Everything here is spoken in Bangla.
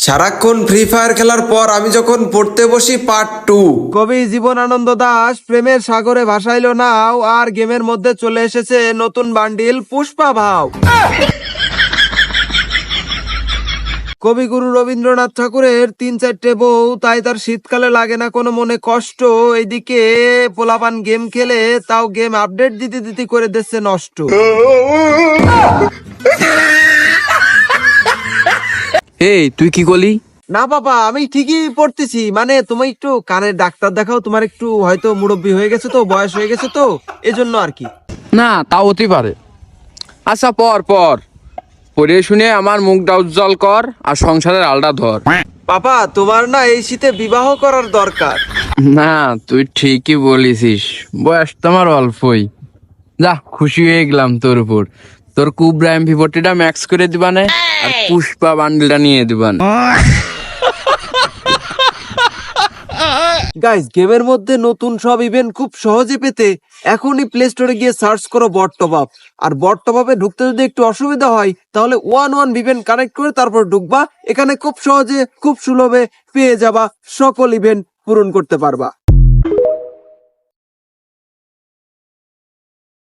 সারাক্ষণ ফ্রি ফায়ার খেলার পর আমি যখন পড়তে বসি পার্ট 2। কবি জীবনানন্দ দাশ প্রেমের সাগরে ভাসাইল নাও আর গেমের মধ্যে চলে এসেছে নতুন বান্ডিল পুষ্পা ভাও। কবিগুরু রবীন্দ্রনাথ ঠাকুরের 3-4টে বউ, তাই তার শীতকালে লাগে না কোনো মনে কষ্ট। এইদিকে পোলাপান গেম খেলে, তাও গেম আপডেট দিতে দিতে করে দিচ্ছে নষ্ট। এই তুই কি করলি? না বাবা, আমি ঠিকই পড়তেছি। মানে তুমি একটু কানের ডাক্তার দেখাও, তোমার একটু হয়তো মুরব্বি হয়ে গেছে, তো বয়স হয়ে গেছে, তো এজন্য আর কি। না তাও হতে পারে। আচ্ছা পর পর পড়ে শুনে আমার মুখটা উজ্জ্বল কর আর সংসারের আলটা ধর। বাবা, তোমার না এই শীতে বিবাহ করার দরকার। না তুই ঠিকই বলেছিস, বয়স তো আমার অল্পই। যা, খুশি হয়ে গেলাম তোর উপর। তোর কুবরা MP40টা ম্যাক্স করে দিবানে আর পুষ্পা বান্ডেলটা নিয়ে দিবানে। গাইস, গেমের মধ্যে নতুন সব ইভেন্ট খুব সহজে পেতে এখনই প্লে স্টোরে গিয়ে সার্চ করো বট টপ আপ। আর বট টপ আপে ঢুকতে যদি একটু অসুবিধা হয়, তাহলে 1 ইভেন্ট কানেক্ট করে তারপর ঢুকবা। এখানে খুব সহজে খুব সুলভে পেয়ে যাবা, সকল ইভেন্ট পূরণ করতে পারবা।